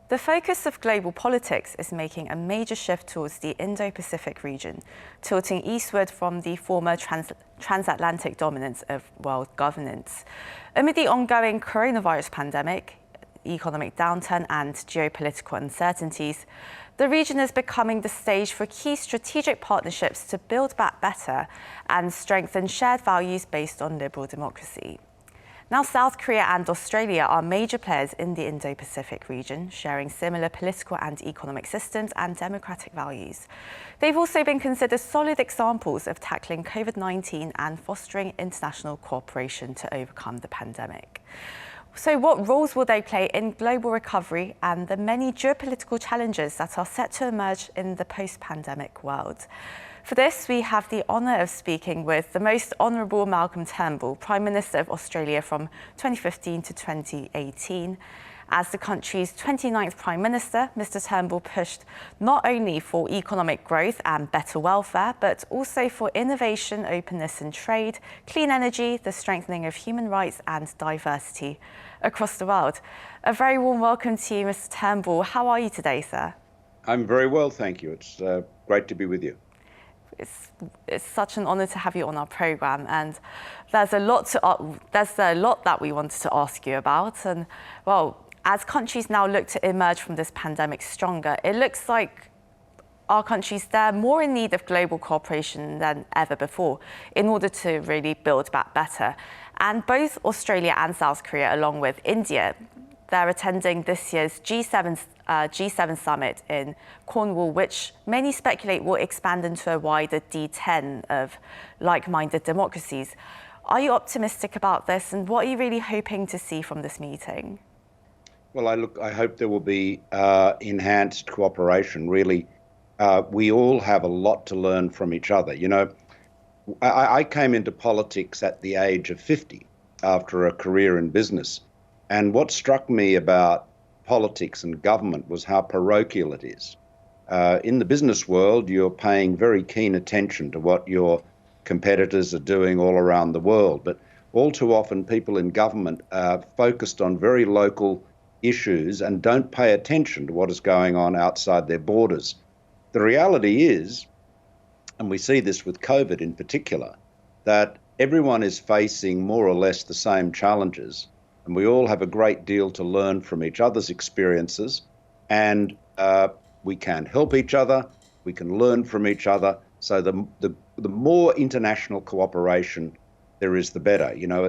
The focus of global politics is making a major shift towards the Indo-Pacific region, tilting eastward from the former transatlantic dominance of world governance. Amid the ongoing coronavirus pandemic, economic downturn and geopolitical uncertainties, the region is becoming the stage for key strategic partnerships to build back better and strengthen shared values based on liberal democracy. Now, South Korea and Australia are major players in the Indo-Pacific region, sharing similar political and economic systems and democratic values. They've also been considered solid examples of tackling COVID-19 and fostering international cooperation to overcome the pandemic. So what roles will they play in global recovery and the many geopolitical challenges that are set to emerge in the post-pandemic world? For this, we have the honour of speaking with the Most Honourable Malcolm Turnbull, Prime Minister of Australia from 2015 to 2018. As the country's 29th Prime Minister, Mr Turnbull pushed not only for economic growth and better welfare, but also for innovation, openness and trade, clean energy, the strengthening of human rights and diversity across the world. A very warm welcome to you, Mr Turnbull. How are you today, sir? I'm very well, thank you. It's great to be with you. It's such an honour to have you on our programme, and there's a lot that we wanted to ask you about. And well, as countries now look to emerge from this pandemic stronger, it looks like our countries, they're more in need of global cooperation than ever before in order to really build back better. And both Australia and South Korea, along with India, they're attending this year's G7 summit in Cornwall, which many speculate will expand into a wider D10 of like-minded democracies. Are you optimistic about this, and what are you really hoping to see from this meeting? Well, I hope there will be enhanced cooperation. Really, we all have a lot to learn from each other. You know, I came into politics at the age of 50 after a career in business. And what struck me about politics and government was how parochial it is. In the business world, you're paying very keen attention to what your competitors are doing all around the world. But all too often, people in government are focused on very local issues and don't pay attention to what is going on outside their borders. The reality is, and we see this with COVID in particular, that everyone is facing more or less the same challenges. And we all have a great deal to learn from each other's experiences, and we can help each other, we can learn from each other. So the more international cooperation there is, the better. You know,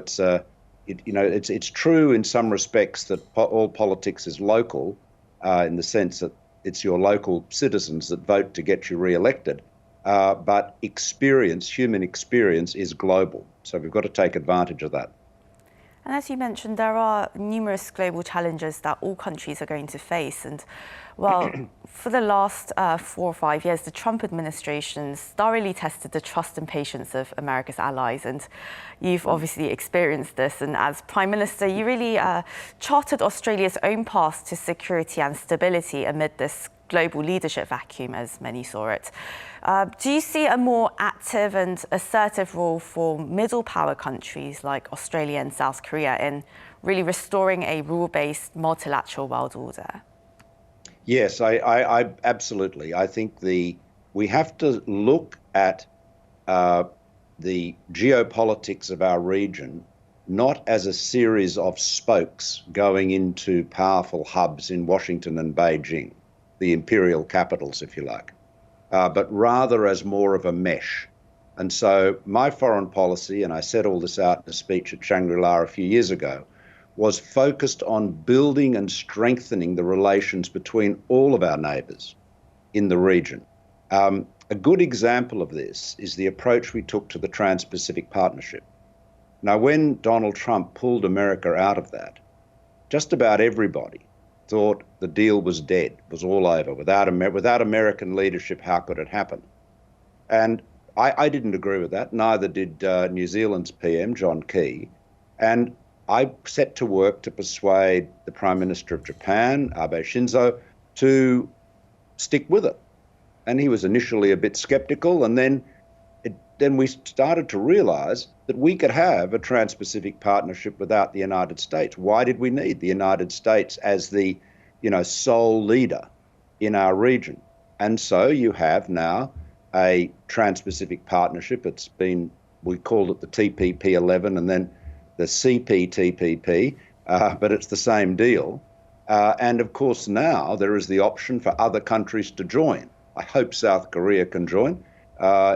it's true in some respects that all politics is local, in the sense that it's your local citizens that vote to get you re-elected. But human experience is global. So we've got to take advantage of that. And as you mentioned, there are numerous global challenges that all countries are going to face. And well, for the last 4 or 5 years, the Trump administration's thoroughly tested the trust and patience of America's allies. And you've obviously experienced this. And as Prime Minister, you really charted Australia's own path to security and stability amid this global leadership vacuum, as many saw it. Do you see a more active and assertive role for middle power countries like Australia and South Korea in really restoring a rule-based multilateral world order? Yes, I absolutely. I think we have to look at the geopolitics of our region not as a series of spokes going into powerful hubs in Washington and Beijing, the imperial capitals, if you like, but rather as more of a mesh. And so my foreign policy, and I set all this out in a speech at Shangri-La a few years ago, was focused on building and strengthening the relations between all of our neighbours in the region. A good example of this is the approach we took to the Trans-Pacific Partnership. Now, when Donald Trump pulled America out of that, just about everybody thought the deal was dead, was all over. Without American leadership, how could it happen? And I didn't agree with that. Neither did New Zealand's PM, John Key. And I set to work to persuade the Prime Minister of Japan, Abe Shinzo, to stick with it. And he was initially a bit skeptical, and then we started to realize that we could have a Trans-Pacific Partnership without the United States. Why did we need the United States as the sole leader in our region. And so you have now a Trans-Pacific Partnership. We called it the TPP-11 and then the CPTPP, but it's the same deal. And of course now there is the option for other countries to join. I hope South Korea can join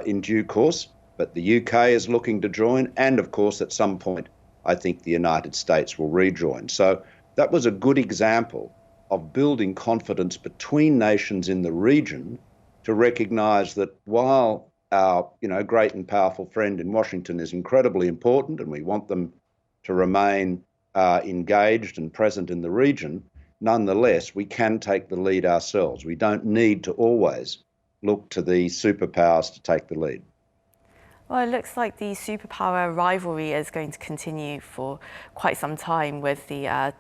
in due course, but the UK is looking to join. And of course, at some point, I think the United States will rejoin. So that was a good example of building confidence between nations in the region to recognize that while our great and powerful friend in Washington is incredibly important and we want them to remain engaged and present in the region, nonetheless, we can take the lead ourselves. We don't need to always look to the superpowers to take the lead. Well, it looks like the superpower rivalry is going to continue for quite some time with the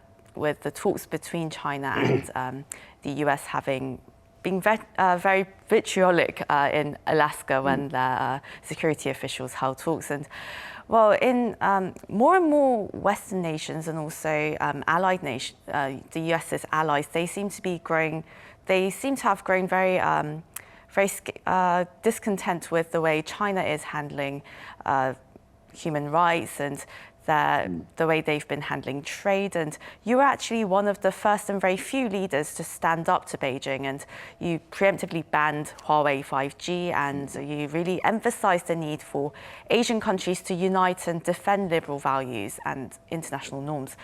talks between China and the US being very vitriolic in Alaska when the security officials held talks. And well, in more and more Western nations and also allied nations, the US's allies, they seem to have grown very discontent with the way China is handling human rights and the way they've been handling trade. And you were actually one of the first and very few leaders to stand up to Beijing, and you preemptively banned Huawei 5G, and you really emphasized the need for Asian countries to unite and defend liberal values and international norms.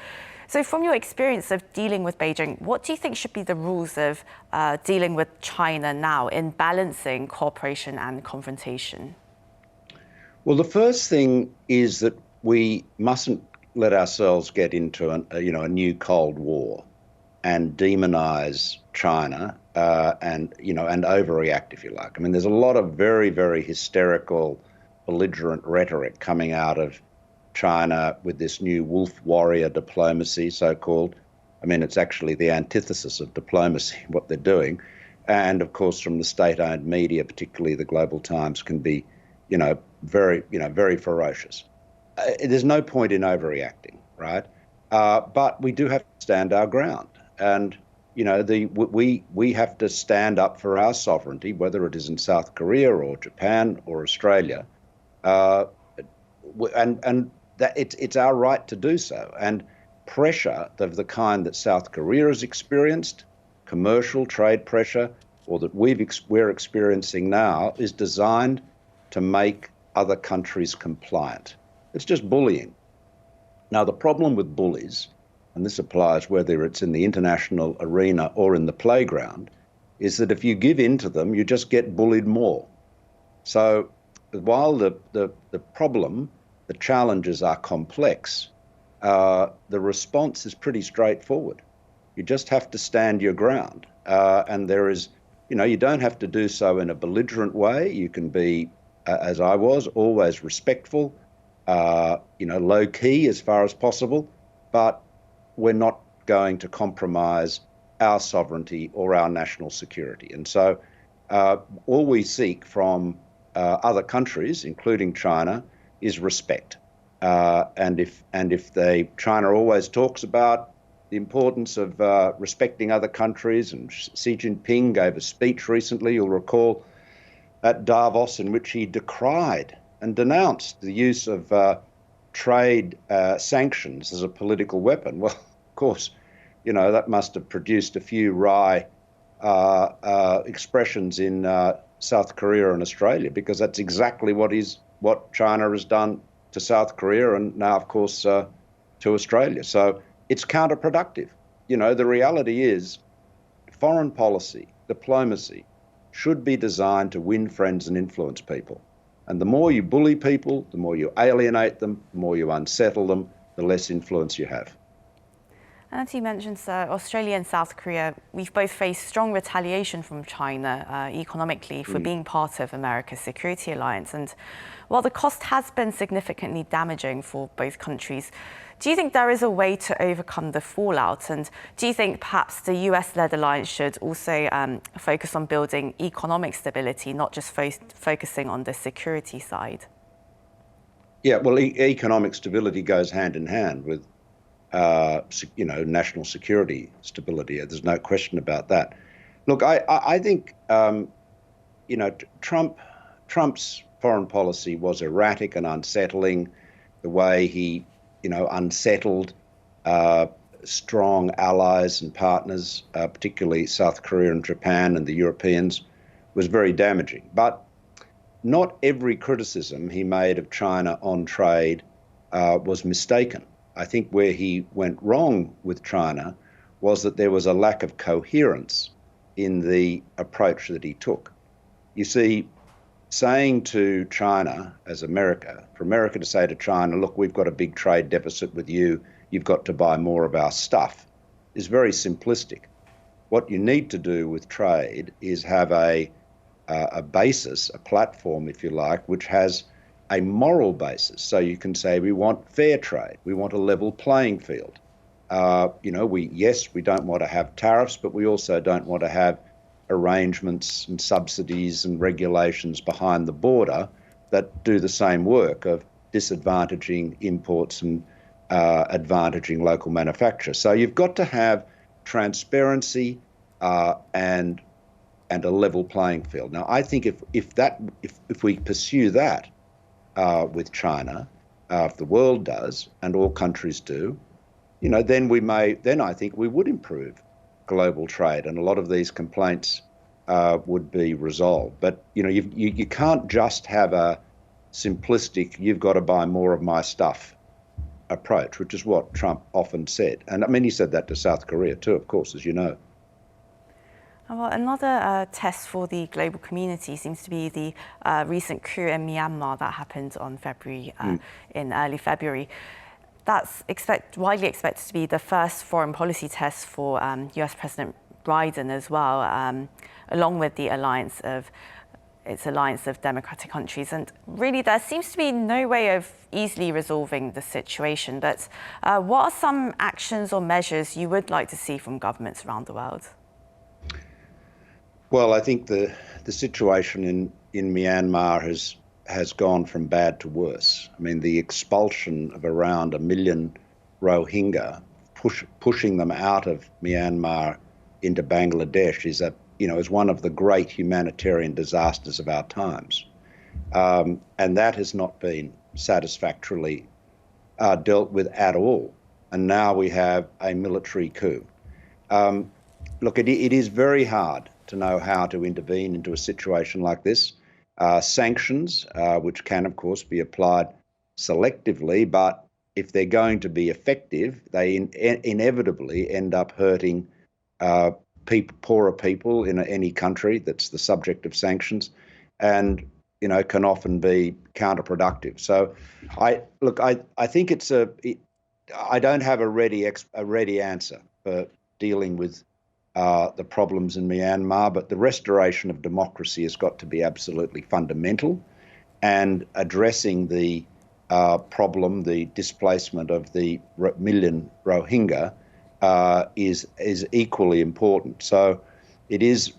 So from your experience of dealing with Beijing, what do you think should be the rules of dealing with China now in balancing cooperation and confrontation? Well, the first thing is that we mustn't let ourselves get into a new Cold War and demonize China and overreact, if you like. I mean, there's a lot of very, very hysterical, belligerent rhetoric coming out of China with this new wolf warrior diplomacy, so-called. I mean, it's actually the antithesis of diplomacy, what they're doing. And of course, from the state-owned media, particularly the Global Times, can be, very ferocious. There's no point in overreacting, right? But we do have to stand our ground. And, we have to stand up for our sovereignty, whether it is in South Korea or Japan or Australia. And that it's our right to do so. And pressure of the kind that South Korea has experienced, commercial trade pressure, or that we're experiencing now, is designed to make other countries compliant. It's just bullying. Now, the problem with bullies, and this applies whether it's in the international arena or in the playground, is that if you give in to them, you just get bullied more. So while the problem, the challenges are complex, the response is pretty straightforward. You just have to stand your ground. And there is, you don't have to do so in a belligerent way. You can be, as I was, always respectful, low key as far as possible, but we're not going to compromise our sovereignty or our national security. And so all we seek from other countries, including China, is respect. And if China always talks about the importance of respecting other countries, and Xi Jinping gave a speech recently, you'll recall, at Davos, in which he decried and denounced the use of trade sanctions as a political weapon. Well, of course, that must have produced a few wry expressions in South Korea and Australia, because that's exactly what China has done to South Korea and now, of course, to Australia. So it's counterproductive. The reality is foreign policy, diplomacy, should be designed to win friends and influence people. And the more you bully people, the more you alienate them, the more you unsettle them, the less influence you have. And as you mentioned, sir, Australia and South Korea, we've both faced strong retaliation from China economically for being part of America's security alliance. And while the cost has been significantly damaging for both countries, do you think there is a way to overcome the fallout? And do you think perhaps the US-led alliance should also focus on building economic stability, not just focusing on the security side? Yeah, well, economic stability goes hand in hand with national security stability. There's no question about that. Look, I think, Trump's foreign policy was erratic and unsettling. The way he, unsettled strong allies and partners, particularly South Korea and Japan and the Europeans, was very damaging. But not every criticism he made of China on trade was mistaken. I think where he went wrong with China was that there was a lack of coherence in the approach that he took. You see, saying to China as America, for America to say to China, look, we've got a big trade deficit with you, you've got to buy more of our stuff, is very simplistic. What you need to do with trade is have a basis, a platform, if you like, which has a moral basis. So you can say we want fair trade, we want a level playing field. We don't want to have tariffs, but we also don't want to have arrangements and subsidies and regulations behind the border that do the same work of disadvantaging imports and advantaging local manufacturers. So you've got to have transparency and a level playing field. Now, I think if we pursue that with China, if the world does and all countries do, then I think we would improve global trade, and a lot of these complaints would be resolved. But you can't just have a simplistic "you've got to buy more of my stuff" approach, which is what Trump often said. And I mean, he said that to South Korea too, of course, as you know. Well, another test for the global community seems to be the recent coup in Myanmar that happened on in early February. That's widely expected to be the first foreign policy test for US President Biden as well, along with the alliance of democratic countries. And really, there seems to be no way of easily resolving the situation. But what are some actions or measures you would like to see from governments around the world? Well, I think the situation in Myanmar has gone from bad to worse. I mean, the expulsion of around 1 million Rohingya, pushing them out of Myanmar into Bangladesh is one of the great humanitarian disasters of our times. And that has not been satisfactorily dealt with at all. And now we have a military coup. Look, it is very hard to know how to intervene into a situation like this. Sanctions, which can, of course, be applied selectively, but if they're going to be effective, they inevitably end up hurting poorer people in any country that's the subject of sanctions, and can often be counterproductive. So, I think I don't have a ready answer for dealing with the problems in Myanmar, but the restoration of democracy has got to be absolutely fundamental, and addressing the problem, the displacement of the 1 million Rohingya, is equally important. So it is,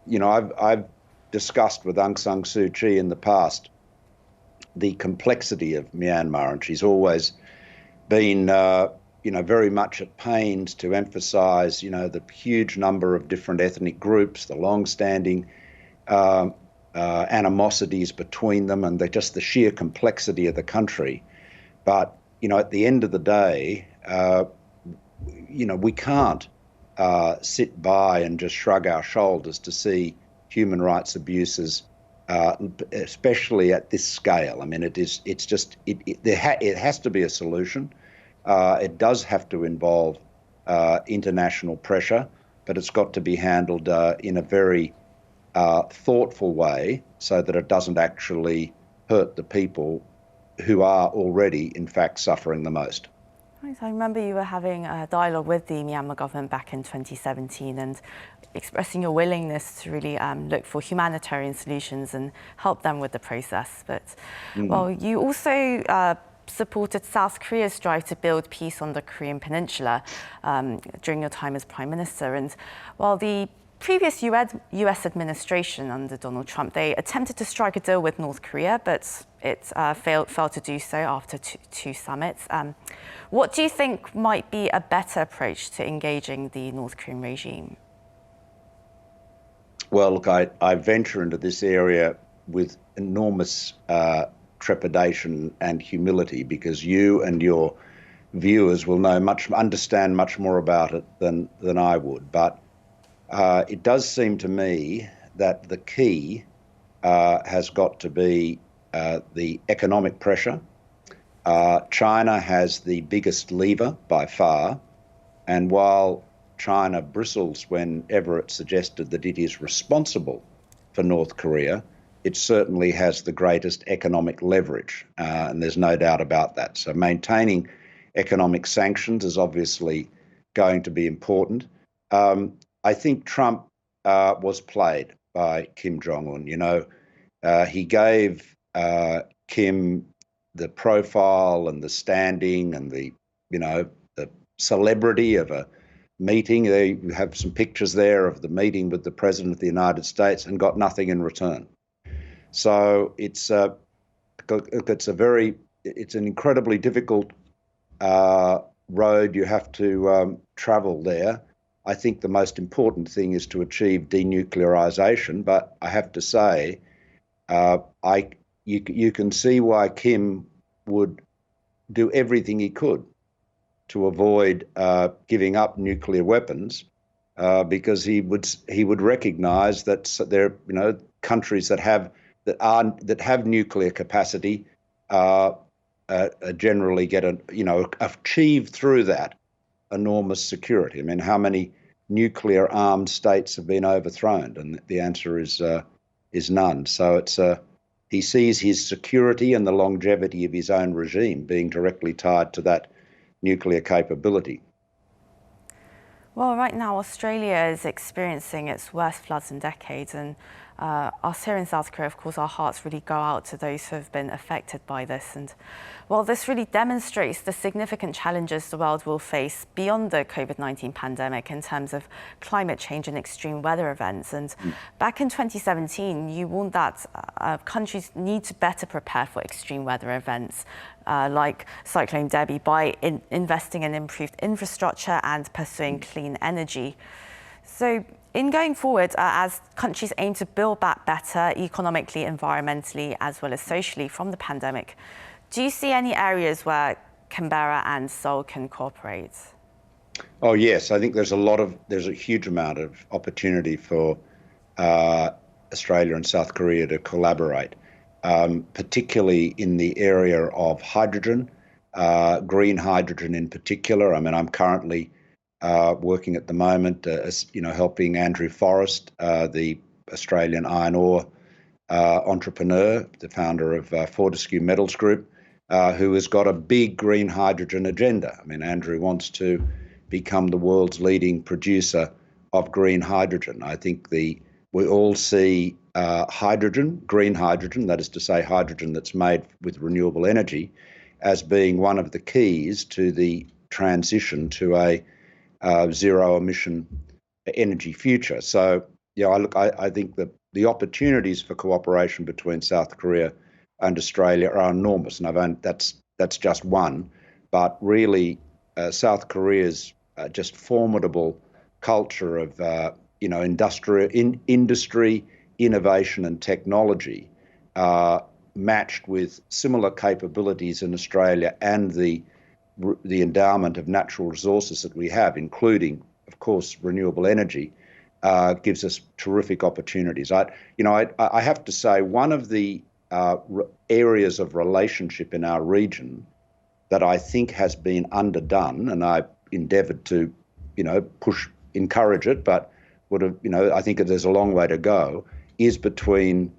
I've discussed with Aung San Suu Kyi in the past the complexity of Myanmar, and she's always been very much at pains to emphasise, the huge number of different ethnic groups, the long-standing animosities between them, and just the sheer complexity of the country. But, at the end of the day, we can't sit by and just shrug our shoulders to see human rights abuses, especially at this scale. I mean, it has to be a solution. It does have to involve international pressure, but it's got to be handled in a very thoughtful way so that it doesn't actually hurt the people who are already, in fact, suffering the most. Right. I remember you were having a dialogue with the Myanmar government back in 2017 and expressing your willingness to really look for humanitarian solutions and help them with the process. But, well, you also supported South Korea's drive to build peace on the Korean Peninsula during your time as Prime Minister. And while the previous US administration under Donald Trump, they attempted to strike a deal with North Korea, but it failed to do so after two summits. What do you think might be a better approach to engaging the North Korean regime? Well, look, I venture into this area with enormous trepidation and humility, because you and your viewers will understand much more about it than I would. But it does seem to me that the key has got to be the economic pressure. China has the biggest lever by far, and while China bristles whenever it's suggested that it is responsible for North Korea, it certainly has the greatest economic leverage, and there's no doubt about that. So maintaining economic sanctions is obviously going to be important. I think Trump was played by Kim Jong-un. You know, he gave Kim the profile and the standing and the celebrity of a meeting. They have some pictures there of the meeting with the President of the United States, and got nothing in return. So it's an incredibly difficult road you have to travel there. I think the most important thing is to achieve denuclearization, but I have to say, you can see why Kim would do everything he could to avoid giving up nuclear weapons, because he would recognise that there are countries that have nuclear capacity generally get achieve through that enormous security. I mean, how many nuclear armed states have been overthrown? And the answer is none. So he sees his security and the longevity of his own regime being directly tied to that nuclear capability. Well, right now Australia is experiencing its worst floods in decades, and us here in South Korea, of course, our hearts really go out to those who have been affected by this. And well, this really demonstrates the significant challenges the world will face beyond the COVID-19 pandemic in terms of climate change and extreme weather events. And back in 2017, you warned that countries need to better prepare for extreme weather events like Cyclone Debbie by investing in improved infrastructure and pursuing clean energy. So in going forward, as countries aim to build back better economically, environmentally, as well as socially from the pandemic, do you see any areas where Canberra and Seoul can cooperate? Oh yes, I think there's a huge amount of opportunity for Australia and South Korea to collaborate, particularly in the area of hydrogen, green hydrogen in particular. I mean, I'm currently working at the moment, helping Andrew Forrest, the Australian iron ore entrepreneur, the founder of Fortescue Metals Group, who has got a big green hydrogen agenda. I mean, Andrew wants to become the world's leading producer of green hydrogen. I think we all see hydrogen, green hydrogen, that is to say hydrogen that's made with renewable energy, as being one of the keys to the transition to a zero emission energy future. So, I think that the opportunities for cooperation between South Korea and Australia are enormous, and that's just one. But really, South Korea's just formidable culture of industry, innovation, and technology, matched with similar capabilities in Australia and the endowment of natural resources that we have, including, of course, renewable energy, gives us terrific opportunities. I have to say, one of the areas of relationship in our region that I think has been underdone, and I endeavoured to, encourage it, but I think there's a long way to go, is between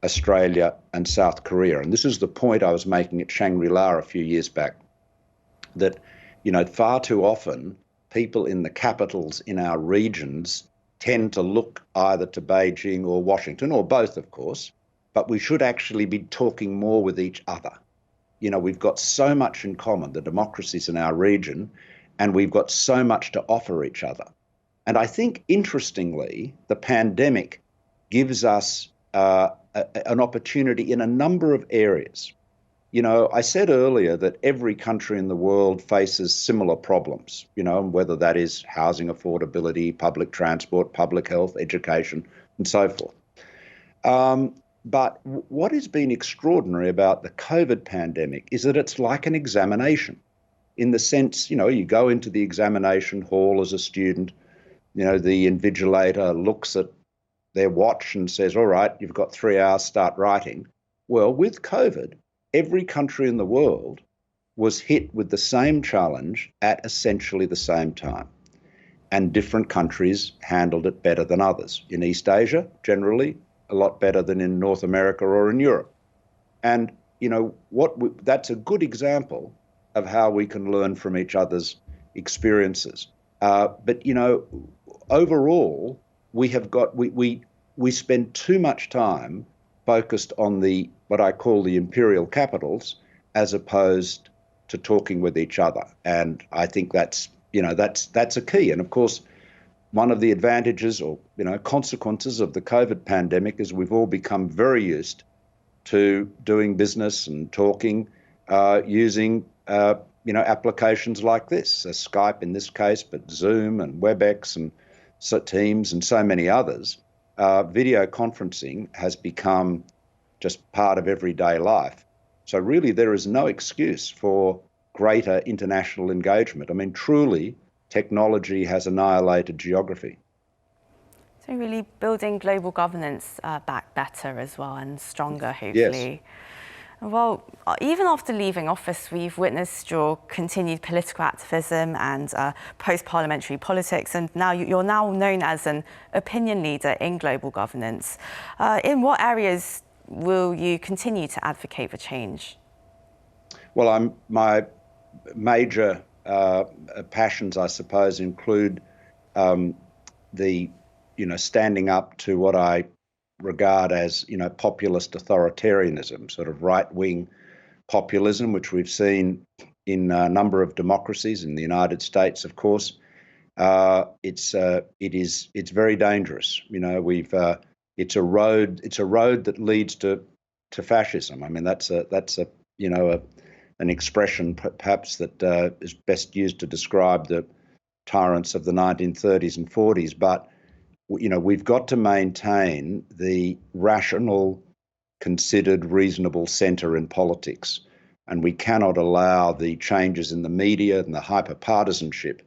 Australia and South Korea. And this is the point I was making at Shangri-La a few years back, that, far too often people in the capitals in our regions tend to look either to Beijing or Washington, or both, of course, but we should actually be talking more with each other. We've got so much in common, the democracies in our region, and we've got so much to offer each other. And I think, interestingly, the pandemic gives us an opportunity in a number of areas. You know, I said earlier that every country in the world faces similar problems, you know, whether that is housing affordability, public transport, public health, education, and so forth. But what has been extraordinary about the COVID pandemic is that it's like an examination, in the sense, you know, you go into the examination hall as a student, you know, the invigilator looks at their watch and says, all right, you've got 3 hours, start writing. Well, with COVID, every country in the world was hit with the same challenge at essentially the same time. And different countries handled it better than others. In East Asia, generally, a lot better than in North America or in Europe. And, you know, that's a good example of how we can learn from each other's experiences. But, you know, overall, we spend too much time focused on what I call the imperial capitals, as opposed to talking with each other. And I think that's a key. And of course, one of the advantages or, you know, consequences of the COVID pandemic is we've all become very used to doing business and talking using, you know, applications like this, Skype in this case, but Zoom and WebEx and Teams and so many others. Video conferencing has become just part of everyday life. So really there is no excuse for greater international engagement. I mean, truly, technology has annihilated geography. So really building global governance back better as well and stronger, hopefully. Yes. Well, even after leaving office, we've witnessed your continued political activism and post-parliamentary politics, and now you're now known as an opinion leader in global governance. In what areas will you continue to advocate for change? Well, my major passions, I suppose, include standing up to what I regard as, you know, populist authoritarianism, sort of right-wing populism, which we've seen in a number of democracies. In the United States, of course, it's very dangerous. You know, it's a road that leads to fascism. I mean, that's an expression perhaps that is best used to describe the tyrants of the 1930s and 40s. But, you know, we've got to maintain the rational, considered, reasonable centre in politics. And we cannot allow the changes in the media and the hyper-partisanship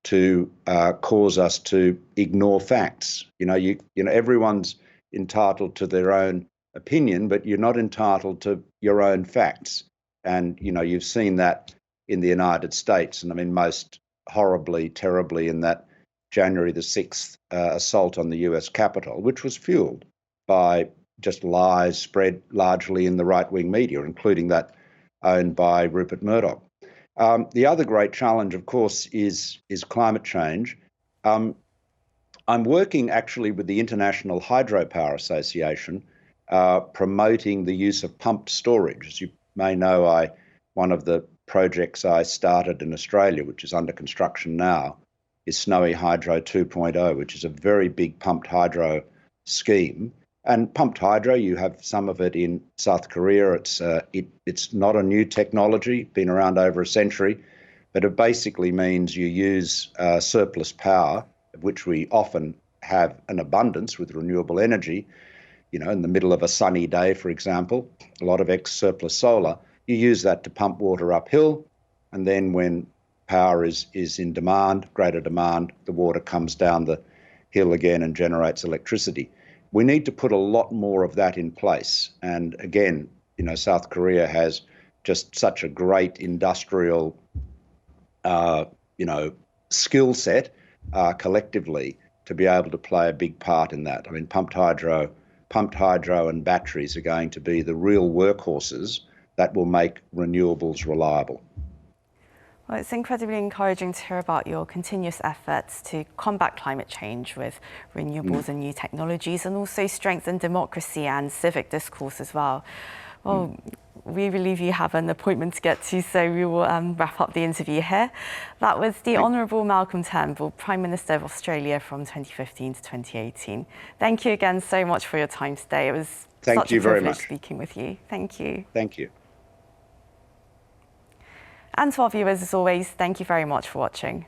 to cause us to ignore facts. You know, everyone's entitled to their own opinion, but you're not entitled to your own facts. And, you know, you've seen that in the United States, and I mean, most horribly, terribly in that January the 6th assault on the US Capitol, which was fueled by just lies spread largely in the right-wing media, including that owned by Rupert Murdoch. The other great challenge, of course, is climate change. I'm working actually with the International Hydropower Association, promoting the use of pumped storage. As you may know, one of the projects I started in Australia, which is under construction now, is Snowy Hydro 2.0, which is a very big pumped hydro scheme. And pumped hydro, you have some of it in South Korea. It's not a new technology, been around over a century, but it basically means you use surplus power, of which we often have an abundance with renewable energy. You know, in the middle of a sunny day, for example, a lot of surplus solar, you use that to pump water uphill, and then when power is in demand, greater demand, the water comes down the hill again and generates electricity. We need to put a lot more of that in place. And again, you know, South Korea has just such a great industrial, skill set collectively to be able to play a big part in that. I mean, pumped hydro and batteries are going to be the real workhorses that will make renewables reliable. Well, it's incredibly encouraging to hear about your continuous efforts to combat climate change with renewables and new technologies, and also strengthen democracy and civic discourse as well. Well, we believe you have an appointment to get to, so we will wrap up the interview here. That was the Honourable Malcolm Turnbull, Prime Minister of Australia from 2015 to 2018. Thank you again so much for your time today. It was such a privilege speaking with you. Thank you. Thank you. And to our viewers, as always, thank you very much for watching.